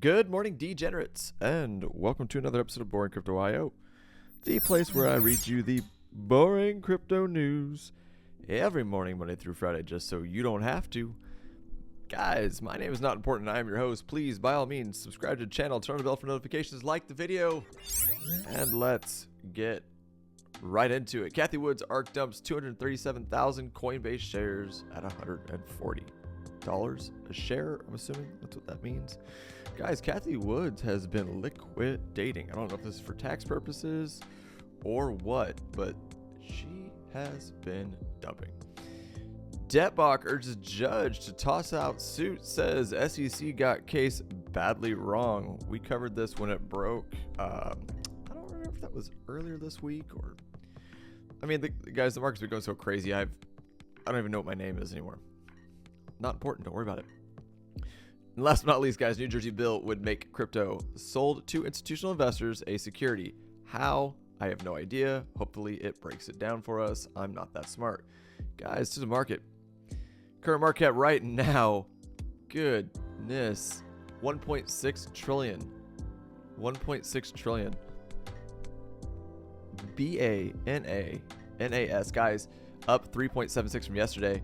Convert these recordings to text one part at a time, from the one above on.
Good morning, degenerates, and welcome to another episode of Boring Crypto IO, the place where I read you the boring crypto news every morning, Monday through Friday, just so you don't have to. Guys, my name is Not Important, I am your host. Please, by all means, subscribe to the channel, turn on the bell for notifications, like the video, and let's get right into it. Cathie Wood's ARK dumps 237,000 Coinbase shares at $140 a share, I'm assuming that's what that means. Guys, Cathie Woods has been liquidating. I don't know if this is for tax purposes or what, but she has been dumping. Detbach urges judge to toss out suit, says SEC got case badly wrong. We covered this when it broke. I don't remember if that was earlier this week or... I mean, guys, the market's been going so crazy. I don't even know what my name is anymore. Not important. Don't worry about it. And last but not least, guys, New Jersey bill would make crypto sold to institutional investors a security. How? I have no idea. Hopefully it breaks it down for us. I'm not that smart. Guys, to the market. Current market cap right now, goodness, 1.6 trillion. 1.6 trillion. BANANAS, guys, up 3.76 from yesterday.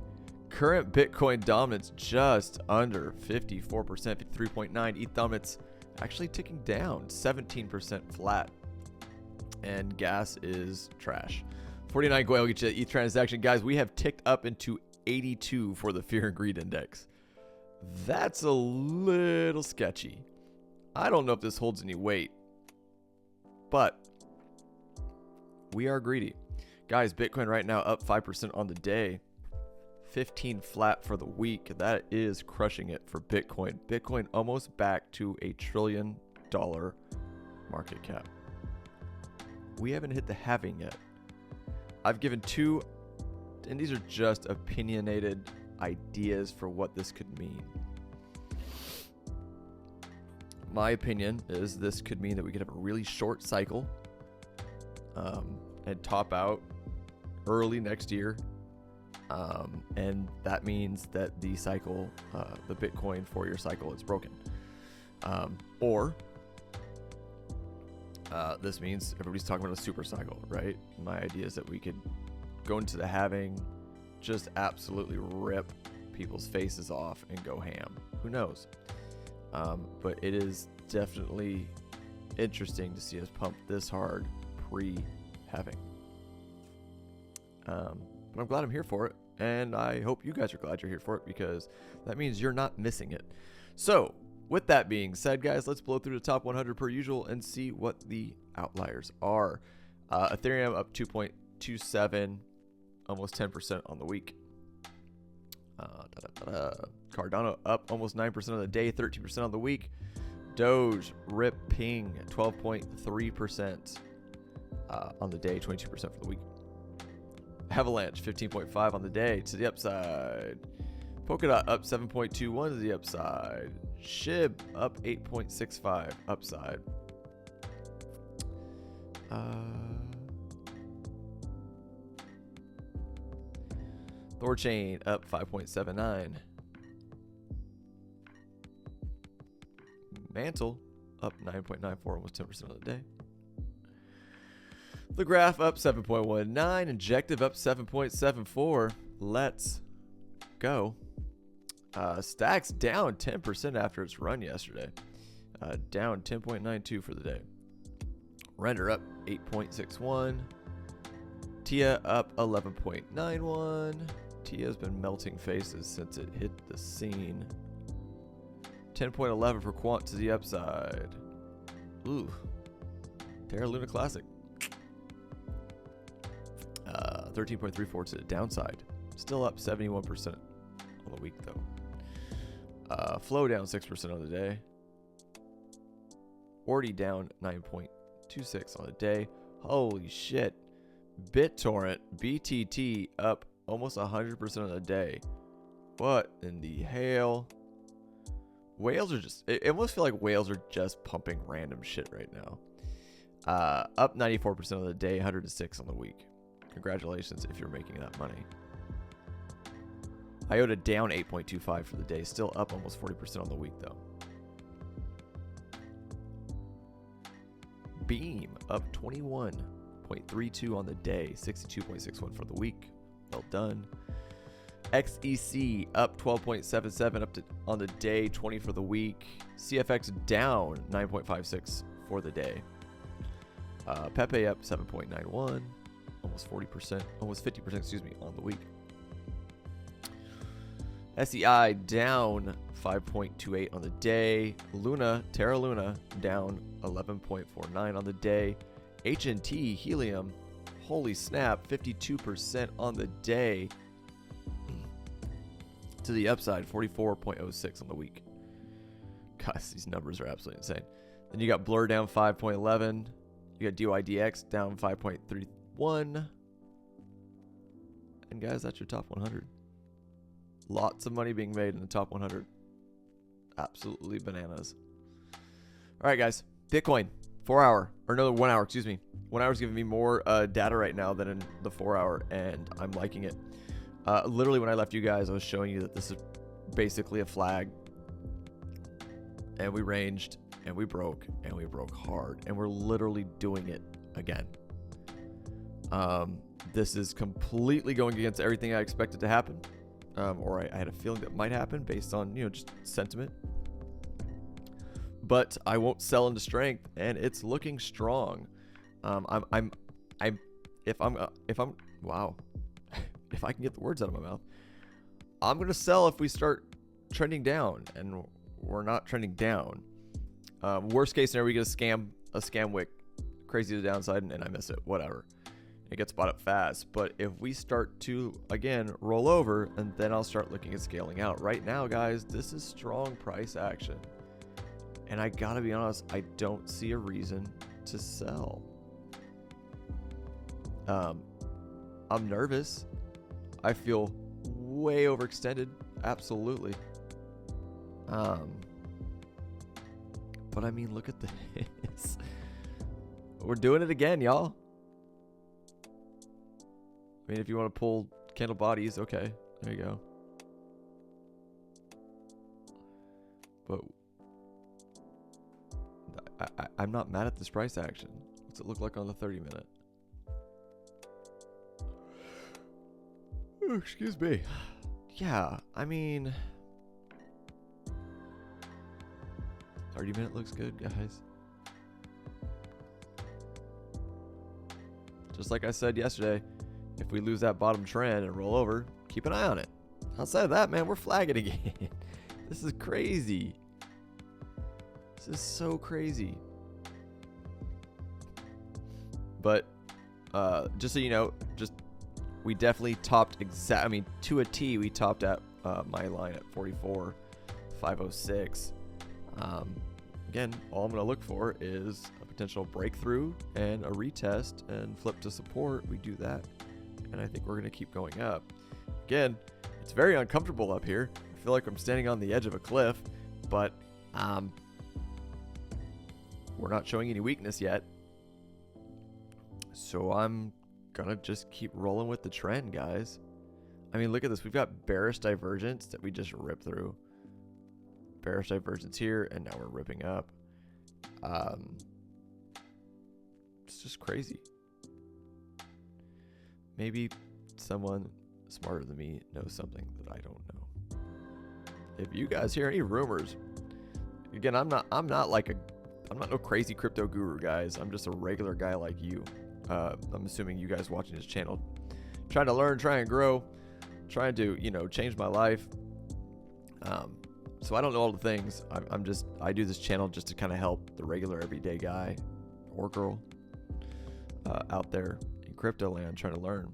Current Bitcoin dominance just under 54%, 53.9. ETH dominance actually ticking down, 17% flat. And gas is trash. 49 Goyle each ETH transaction. Guys, we have ticked up into 82 for the Fear and Greed Index. That's a little sketchy. I don't know if this holds any weight, but we are greedy. Guys, Bitcoin right now up 5% on the day. 15 flat for the week. That is crushing it for Bitcoin. Bitcoin almost back to $1 trillion market cap. We haven't hit the halving yet. I've given two, and these are just opinionated ideas for what this could mean. My opinion is this could mean that we could have a really short cycle and top out early next year. And that means that the cycle, the Bitcoin 4-year cycle is broken. Or this means everybody's talking about a super cycle, right? My idea is that we could go into the halving, just absolutely rip people's faces off and go ham. Who knows? But it is definitely interesting to see us pump this hard pre-halving. But I'm glad I'm here for it, and I hope you guys are glad you're here for it, because that means you're not missing it. So, with that being said, guys, let's blow through the top 100 per usual and see what the outliers are. Ethereum up 2.27, almost 10% on the week. Cardano up almost 9% on the day, 13% on the week. Doge ripping 12.3% on the day, 22% for the week. Avalanche 15.5 on the day to the upside. Polkadot up 7.21 to the upside. SHIB up 8.65 upside. Thorchain up 5.79. Mantle up 9.94, almost 10% of the day. The Graph up 7.19, Injective up 7.74. Let's go. Stacks down 10% after its run yesterday. Down 10.92 for the day. Render up 8.61. TIA up 11.91. TIA's been melting faces since it hit the scene. 10.11 for Quant to the upside. Ooh. Terra Luna Classic. 13.34 to the downside. Still up 71% on the week, though. Flow down 6% on the day. Ordi down 9.26 on the day. Holy shit. BitTorrent, BTT up almost 100% on the day. What in the hell? Whales are just... It almost feel like whales are just pumping random shit right now. Up 94% on the day, 106 on the week. Congratulations if you're making that money. IOTA down 8.25 for the day, still up almost 40% on the week though. Beam up 21.32 on the day, 62.61 for the week. Well done. XEC up 12.77 on the day, 20 for the week. CFX down 9.56 for the day. Pepe up 7.91, almost 40%, almost 50%, excuse me, on the week. SEI down 5.28 on the day. Terra Luna down 11.49 on the day. HNT Helium, holy snap, 52% on the day. To the upside, 44.06 on the week. Guys, these numbers are absolutely insane. Then you got Blur down 5.11. You got DYDX down 5.31. And guys, that's your top 100. Lots of money being made in the top 100. Absolutely bananas. All right, guys. Bitcoin, 1 hour, excuse me. 1 hour is giving me more data right now than in the 4 hour, and I'm liking it. Literally, when I left you guys, I was showing you that this is basically a flag. And we ranged, and we broke hard. And we're literally doing it again. This is completely going against everything I expected to happen. Or I had a feeling that might happen based on, just sentiment. But I won't sell into strength, and it's looking strong. Wow. If I can get the words out of my mouth, I'm gonna sell if we start trending down, and we're not trending down. Worst case scenario, we get a scam wick, crazy to the downside, and I miss it. Whatever. It gets bought up fast. But if we start to, again, roll over, and then I'll start looking at scaling out. Right now, guys, this is strong price action. And I gotta be honest, I don't see a reason to sell. I'm nervous. I feel way overextended. Absolutely. But I mean, look at this. We're doing it again, y'all. I mean, if you want to pull candle bodies, okay, there you go. But I'm not mad at this price action. What's it look like on the 30-minute? Oh, excuse me. Yeah, I mean, 30-minute looks good, guys. Just like I said yesterday, if we lose that bottom trend and roll over, keep an eye on it. Outside of that, man, we're flagging again. This is crazy. This is so crazy. But just so you know, we definitely topped to a T. We topped at my line at 44.506. Again, all I'm going to look for is a potential breakthrough and a retest and flip to support. We do that, and I think we're going to keep going up. Again, it's very uncomfortable up here. I feel like I'm standing on the edge of a cliff, but we're not showing any weakness yet. So I'm going to just keep rolling with the trend, guys. I mean, look at this. We've got bearish divergence that we just ripped through. Bearish divergence here, and now we're ripping up. It's just crazy. Maybe someone smarter than me knows something that I don't know. If you guys hear any rumors, again, I'm not no crazy crypto guru, guys. I'm just a regular guy like you. I'm assuming you guys watching this channel, trying to learn, try and grow, trying to, change my life. So I don't know all the things. I do this channel just to kind of help the regular everyday guy or girl out there in crypto land trying to learn.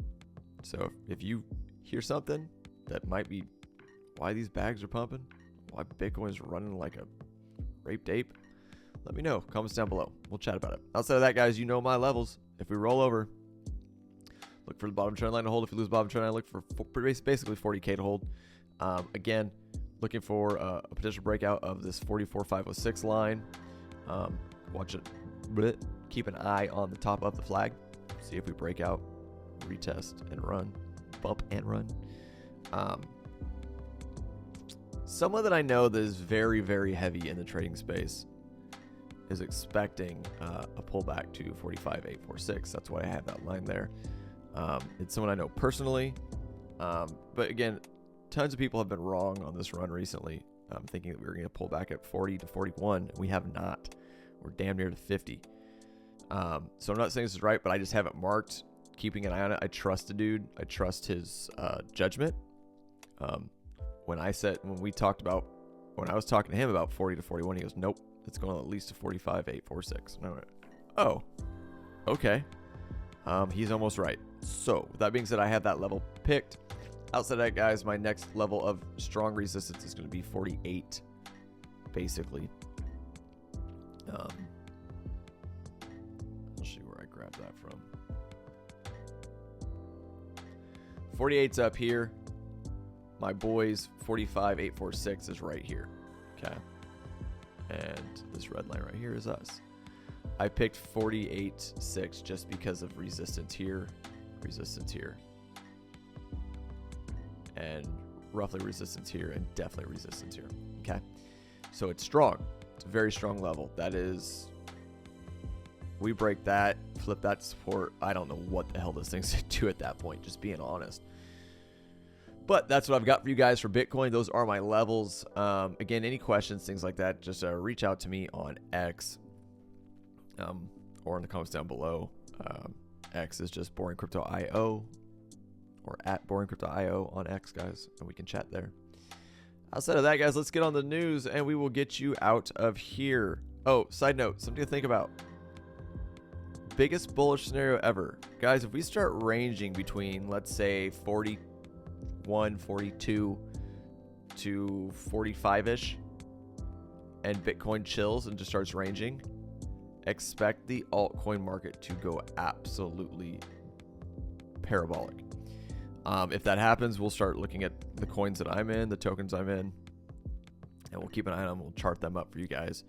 So if you hear something that might be why these bags are pumping, why Bitcoin is running like a raped ape, let me know. Comments down below. We'll chat about it. Outside of that, guys, you know my levels. If we roll over, look for the bottom trend line to hold. If you lose bottom trend line, look for basically 40K to hold. Again, looking for a potential breakout of this 44.506 line. Watch it. Keep an eye on the top of the flag. See if we break out, retest, and run. Bump and run. Someone that I know that is very, very heavy in the trading space is expecting a pullback to 45,846. That's why I have that line there. It's someone I know personally. But again, tons of people have been wrong on this run recently, thinking that we were going to pull back at 40 to 41. We have not. We're damn near to 50. So I'm not saying this is right, but I just have it marked, keeping an eye on it. I trust the dude. I trust his judgment. When I was talking to him about 40 to 41, he goes, nope, it's going at least to 45,846. And I went, oh, okay. He's almost right. So with that being said, I have that level picked. Outside of that, guys, my next level of strong resistance is going to be 48, basically. I'll see where I grabbed that from. 48's up here. My boys, 45,846 is right here. Okay. And this red line right here is us. I picked 48.6 just because of resistance here, and roughly resistance here, and definitely resistance here. Okay. So it's strong. It's a very strong level. That is, we break that, flip that support. I don't know what the hell this thing's going to do at that point, just being honest. But that's what I've got for you guys for Bitcoin. Those are my levels. Again, any questions, things like that, just reach out to me on X or in the comments down below. X is just BoringCrypto.io or at BoringCrypto.io on X, guys, and we can chat there. Outside of that, guys, let's get on the news and we will get you out of here. Oh, side note, something to think about. Biggest bullish scenario ever. Guys, if we start ranging between, let's say, 41, 42 to 45-ish, and Bitcoin chills and just starts ranging, expect the altcoin market to go absolutely parabolic. If that happens, we'll start looking at the coins that I'm in, the tokens I'm in, and we'll keep an eye on them. We'll chart them up for you guys.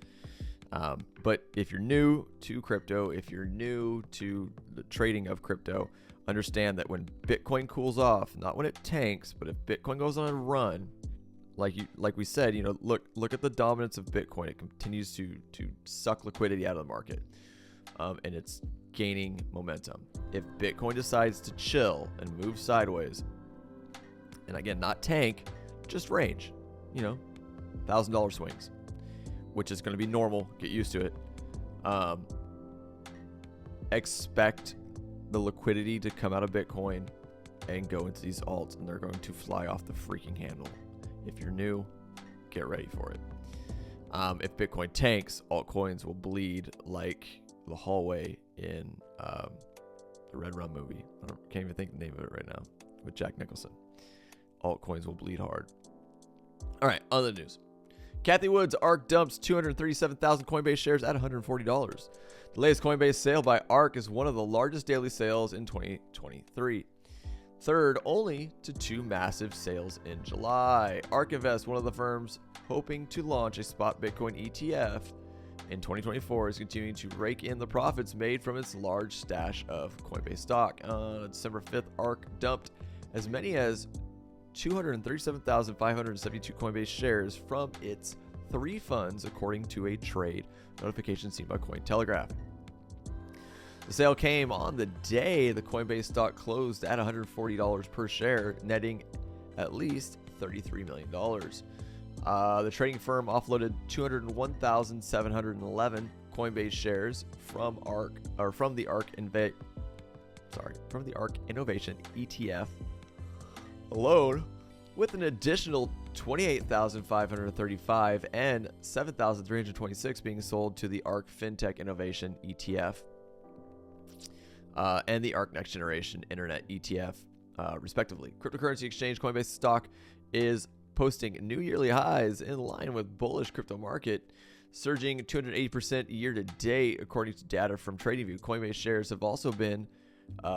But if you're new to crypto, if you're new to the trading of crypto, understand that when Bitcoin cools off, not when it tanks, but if Bitcoin goes on a run, like we said, look at the dominance of Bitcoin. It continues to suck liquidity out of the market, and it's gaining momentum. If Bitcoin decides to chill and move sideways, and again, not tank, just range, $1,000 swings, which is going to be normal. Get used to it. Expect the liquidity to come out of Bitcoin and go into these alts, and they're going to fly off the freaking handle. If you're new, get ready for it. If Bitcoin tanks, altcoins will bleed like the hallway in the Red Rum movie. Can't even think the name of it right now, with Jack Nicholson. Altcoins will bleed hard. All right, on the news. Cathie Wood's ARK dumps 237,000 Coinbase shares at $140. The latest Coinbase sale by ARK is one of the largest daily sales in 2023. Third only to two massive sales in July. ARK Invest, one of the firms hoping to launch a spot Bitcoin ETF in 2024, is continuing to rake in the profits made from its large stash of Coinbase stock. On December 5th, ARK dumped as many as 237,572 Coinbase shares from its three funds, according to a trade notification seen by Cointelegraph. The sale came on the day the Coinbase stock closed at $140 per share, netting at least $33 million. The trading firm offloaded 201,711 Coinbase shares from the ARK Innovation ETF alone, with an additional 28,535 and 7,326 being sold to the ARK FinTech Innovation ETF and the ARK Next Generation Internet ETF, respectively. Cryptocurrency exchange Coinbase stock is posting new yearly highs in line with bullish crypto market, surging 280% year to date, according to data from TradingView. Coinbase shares have also been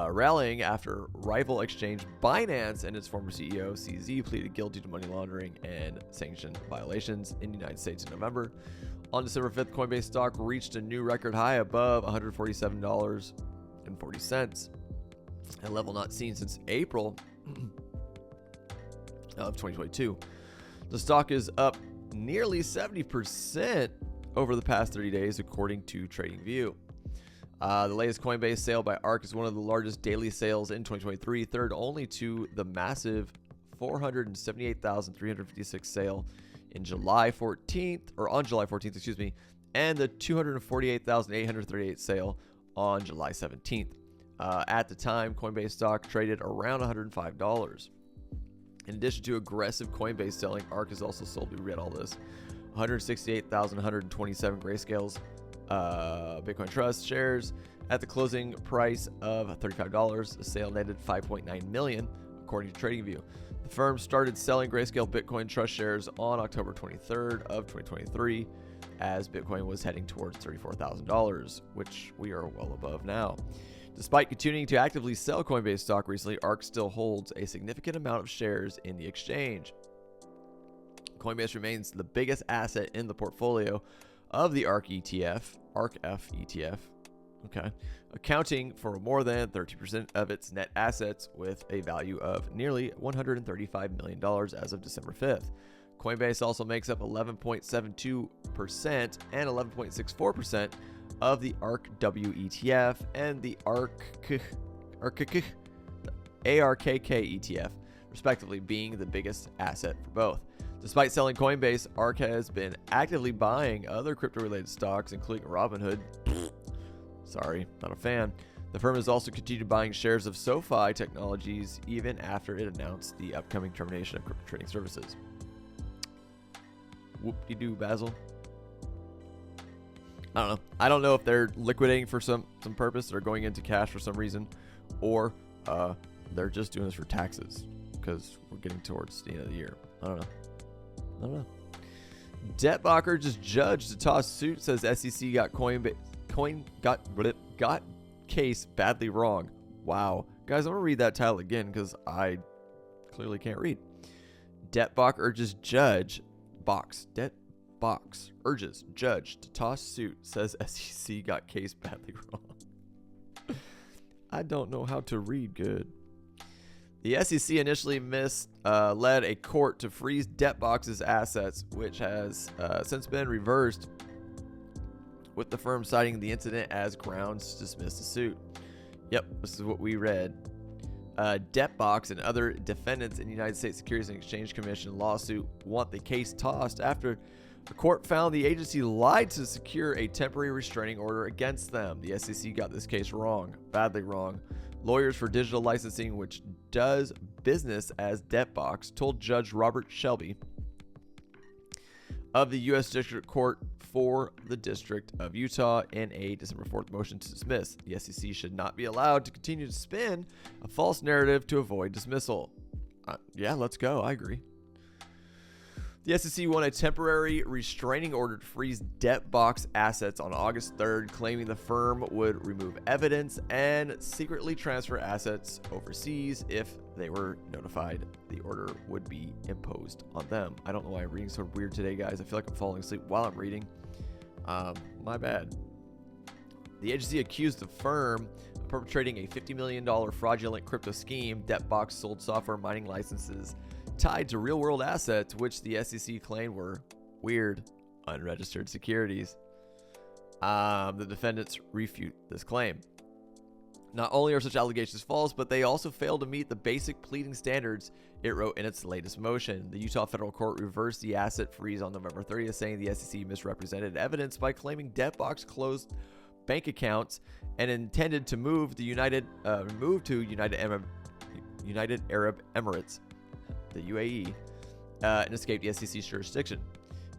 rallying after rival exchange Binance and its former CEO CZ pleaded guilty to money laundering and sanction violations in the United States in November. On December 5th, Coinbase stock reached a new record high above $147.40, a level not seen since April of 2022. The stock is up nearly 70% over the past 30 days, according to TradingView. The latest Coinbase sale by ARK is one of the largest daily sales in 2023, third only to the massive 478,356 sale on July 14th, excuse me, and the 248,838 sale on July 17th. At the time, Coinbase stock traded around $105. In addition to aggressive Coinbase selling, ARK has also sold, we read all this, 168,127 Grayscale's Bitcoin Trust shares at the closing price of $35. The sale netted $5.9 million, according to TradingView. The firm started selling Grayscale Bitcoin Trust shares on October 23rd of 2023 as Bitcoin was heading towards $34,000, which we are well above now. Despite continuing to actively sell Coinbase stock recently, ARK still holds a significant amount of shares in the exchange. Coinbase remains the biggest asset in the portfolio of the ARK ETF, ARKF ETF, accounting for more than 30% of its net assets with a value of nearly $135 million as of December 5th. Coinbase also makes up 11.72% and 11.64% of the ARKW ETF and the ARKK ETF, respectively, being the biggest asset for both. Despite selling Coinbase, ARK has been actively buying other crypto-related stocks, including Robinhood. Sorry, not a fan. The firm has also continued buying shares of SoFi Technologies even after it announced the upcoming termination of crypto trading services. Whoop-de-doo, Basil. I don't know. I don't know if they're liquidating for some purpose, they're going into cash for some reason, or they're just doing this for taxes because we're getting towards the end of the year. I don't know. Debt urges judge to toss suit, says SEC got got case badly wrong. Wow. Guys, I'm going to read that title again because I clearly can't read. Dettbach urges judge urges judge to toss suit, says SEC got case badly wrong. I don't know how to read good. The SEC initially led a court to freeze Dettbox's assets, which has since been reversed, with the firm citing the incident as grounds to dismiss the suit. Yep, this is what we read. Dettbox and other defendants in the United States Securities and Exchange Commission lawsuit want the case tossed after the court found the agency lied to secure a temporary restraining order against them. The SEC got this case wrong, badly wrong. Lawyers for Digital Licensing, which does business as Dettbox, told Judge Robert Shelby of the U.S. District Court for the District of Utah in a December 4th motion to dismiss. The SEC should not be allowed to continue to spin a false narrative to avoid dismissal. Yeah, let's go. I agree. The SEC won a temporary restraining order to freeze Dettbox assets on August 3rd, claiming the firm would remove evidence and secretly transfer assets overseas if they were notified the order would be imposed on them. I don't know why I'm reading so weird today, guys. I feel like I'm falling asleep while I'm reading. My bad. The agency accused the firm of perpetrating a $50 million fraudulent crypto scheme. Dettbox sold software mining licenses tied to real-world assets, which the SEC claimed were weird, unregistered securities. The defendants refute this claim. Not only are such allegations false, but they also fail to meet the basic pleading standards it wrote in its latest motion. The Utah Federal Court reversed the asset freeze on November 30th, saying the SEC misrepresented evidence by claiming Dettbox closed bank accounts and intended to move to United Arab Emirates, the UAE, and escape the SEC's jurisdiction.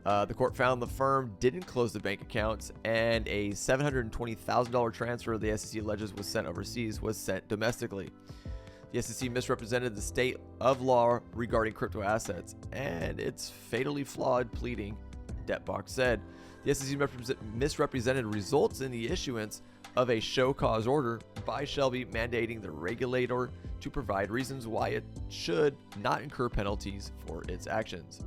The court found the firm didn't close the bank accounts, and a $720,000 transfer the SEC alleges was sent overseas was sent domestically. The SEC misrepresented the state of law regarding crypto assets, and it's fatally flawed pleading, Dettbox said. The SEC misrepresented results in the issuance of a show cause order by Shelby mandating the regulator to provide reasons why it should not incur penalties for its actions.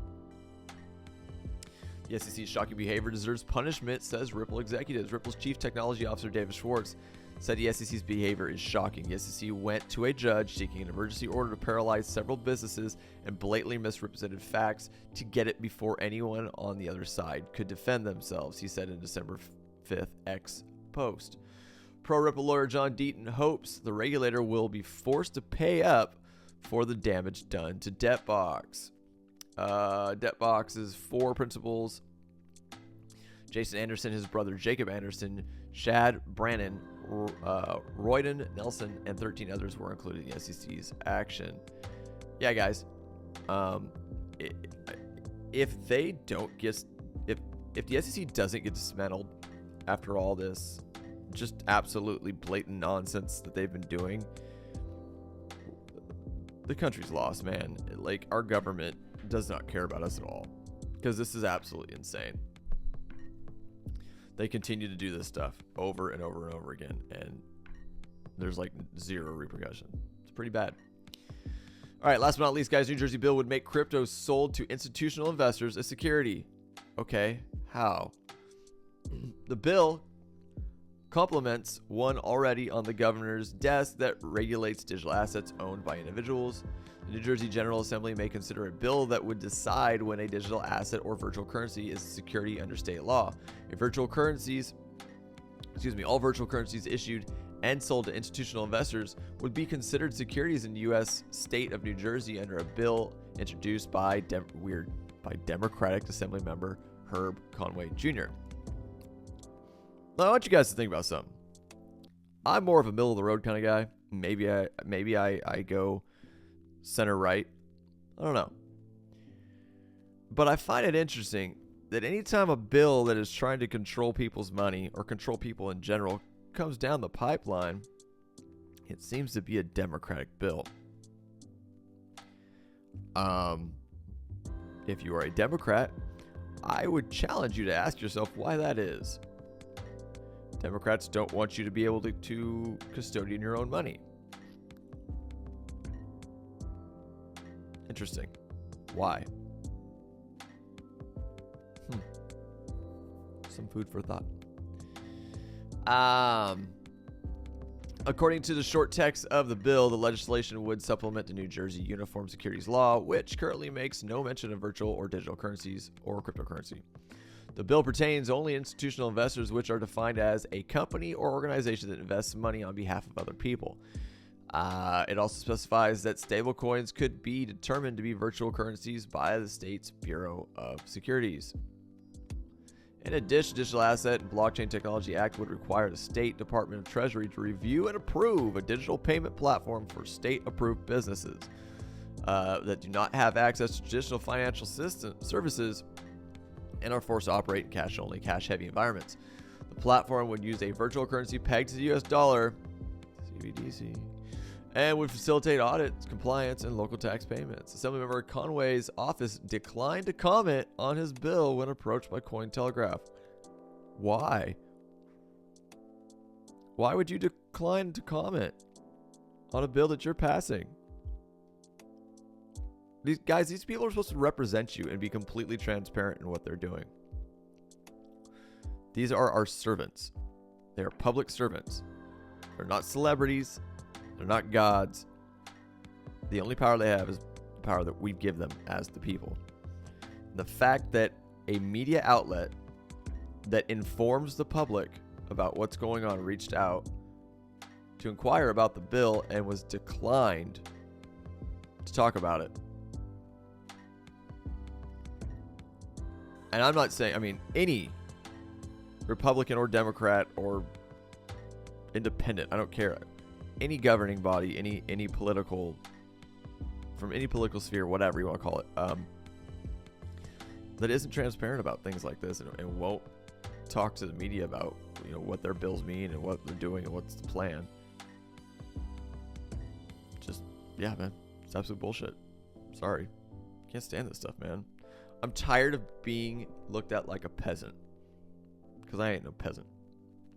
The SEC's shocking behavior deserves punishment, says Ripple executives. Ripple's chief technology officer, David Schwartz, said the SEC's behavior is shocking. The SEC went to a judge seeking an emergency order to paralyze several businesses and blatantly misrepresented facts to get it before anyone on the other side could defend themselves, he said in December 5th X post. Pro-Ripple lawyer John Deaton hopes the regulator will be forced to pay up for the damage done to DebtBox. DebtBox's four principals, Jason Anderson, his brother Jacob Anderson, Shad Brannon, Royden Nelson, and 13 others were included in the SEC's action. Yeah, guys. If they don't get, if the SEC doesn't get dismantled after all this just absolutely blatant nonsense that they've been doing, the country's lost, man. Like, our government does not care about us at all, because this is absolutely insane. They continue to do this stuff over and over and over again, and there's like zero repercussion. It's pretty bad. All right, last but not least, guys, New Jersey bill would make crypto sold to institutional investors a security. Okay, how? The bill complements one already on the governor's desk that regulates digital assets owned by individuals. The New Jersey General Assembly may consider a bill that would decide when a digital asset or virtual currency is a security under state law. All virtual currencies issued and sold to institutional investors would be considered securities in the U.S. state of New Jersey under a bill introduced by Democratic Assembly member Herb Conway Jr. Now, I want you guys to think about something. I'm more of a middle of the road kind of guy. Maybe I go center right. I don't know. But I find it interesting that anytime a bill that is trying to control people's money or control people in general comes down the pipeline, it seems to be a Democratic bill. If you are a Democrat, I would challenge you to ask yourself why that is. Democrats don't want you to be able to custodian your own money. Interesting. Why? Some food for thought. According to the short text of the bill, the legislation would supplement the New Jersey Uniform Securities Law, which currently makes no mention of virtual or digital currencies or cryptocurrency. The bill pertains only to institutional investors, which are defined as a company or organization that invests money on behalf of other people. It also specifies that stablecoins could be determined to be virtual currencies by the state's Bureau of Securities. In addition, the Digital Asset and Blockchain Technology Act would require the State Department of Treasury to review and approve a digital payment platform for state-approved businesses that do not have access to traditional financial services and are forced to operate in cash-heavy environments. The platform would use a virtual currency pegged to the U.S. dollar, CBDC, and would facilitate audits, compliance, and local tax payments. Assemblymember Conway's office declined to comment on his bill when approached by Cointelegraph. Why? Why would you decline to comment on a bill that you're passing? These people are supposed to represent you and be completely transparent in what they're doing. These are our servants. They are public servants. They're not celebrities. They're not gods. The only power they have is the power that we give them as the people. The fact that a media outlet that informs the public about what's going on reached out to inquire about the bill and was declined to talk about it. And I'm not saying, any Republican or Democrat or independent, I don't care. Any governing body, any political, from any political sphere, whatever you want to call it, that isn't transparent about things like this and won't talk to the media about what their bills mean and what they're doing and what's the plan. Just, yeah, man, it's absolute bullshit. Sorry, can't stand this stuff, man. I'm tired of being looked at like a peasant, because I ain't no peasant,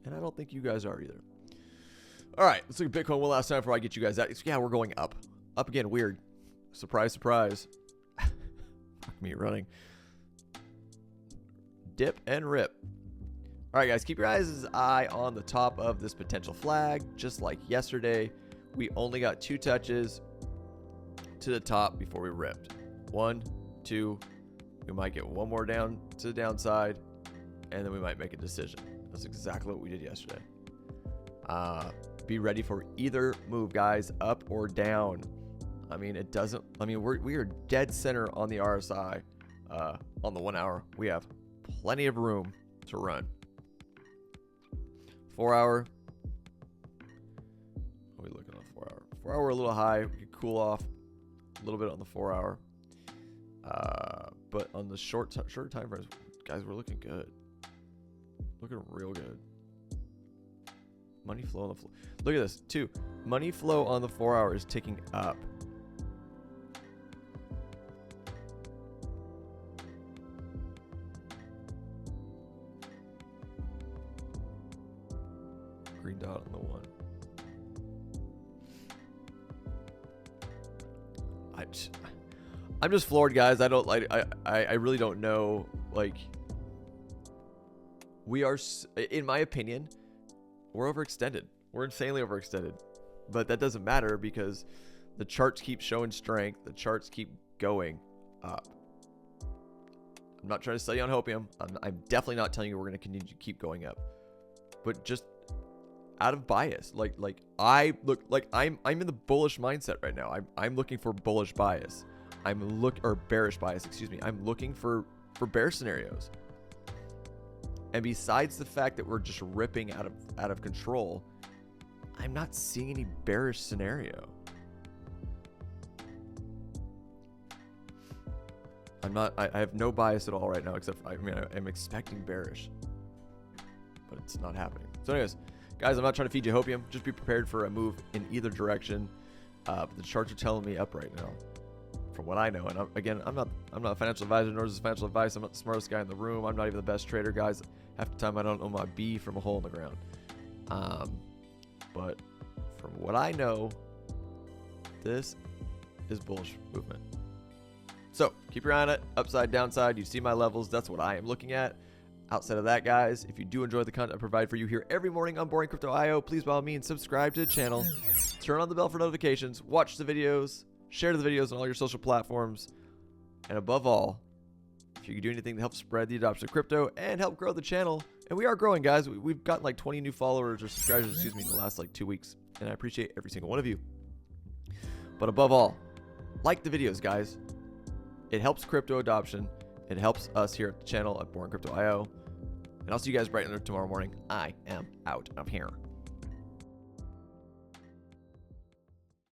and I don't think you guys are either. All right, let's look at Bitcoin one last time before I get you guys out. Yeah, we're going up. Up again, weird. Surprise, surprise. Fuck me running. dip and rip. All right, guys, keep your eye on the top of this potential flag. Just like yesterday, we only got 2 touches to the top before we ripped. 1, 2, we might get one more down to the downside, and then we might make a decision. That's exactly what we did yesterday. Be ready for either move, guys, up or down. I mean, it doesn't, I mean, we are dead center on the RSI, on the 1 hour. We have plenty of room to run. 4 hour. What are we looking on 4 hour? 4 hour a little high. We could cool off a little bit on the 4 hour. But on the short time frames, guys, we're looking good. Looking real good. Money flow on the floor. Look at this, too. Money flow on the 4 hour is ticking up. Green dot on the 1. I'm just floored, guys. I don't like. I really don't know. Like, we are, in my opinion, we're overextended. We're insanely overextended. But that doesn't matter because the charts keep showing strength. The charts keep going up. I'm not trying to sell you on hopium. I'm definitely not telling you we're going to continue to keep going up. But just out of bias, like I look like I'm in the bullish mindset right now. I'm looking for bullish bias. Or bearish bias, excuse me. I'm looking for bear scenarios. And besides the fact that we're just ripping out of control, I'm not seeing any bearish scenario. I have no bias at all right now, except I'm expecting bearish, but it's not happening. So anyways, guys, I'm not trying to feed you hopium. Just be prepared for a move in either direction. But the charts are telling me up right now, from what I know. And I'm not a financial advisor, nor is this financial advice. I'm not the smartest guy in the room. I'm not even the best trader, guys. Half the time I don't know my B from a hole in the ground. But from what I know, this is bullish movement. So keep your eye on it. Upside, downside. You see my levels. That's what I am looking at. Outside of that, guys, if you do enjoy the content I provide for you here every morning on Boring Crypto IO, please by all means subscribe to the channel, turn on the bell for notifications, watch the videos, share the videos on all your social platforms, and above all, if you can do anything to help spread the adoption of crypto and help grow the channel, and we are growing, guys. We've gotten like 20 new followers or subscribers, excuse me, in the last like 2 weeks, and I appreciate every single one of you. But above all, like the videos, guys. It helps crypto adoption. It helps us here at the channel at Boring Crypto IO. And I'll see you guys bright and early tomorrow morning. I am out of here.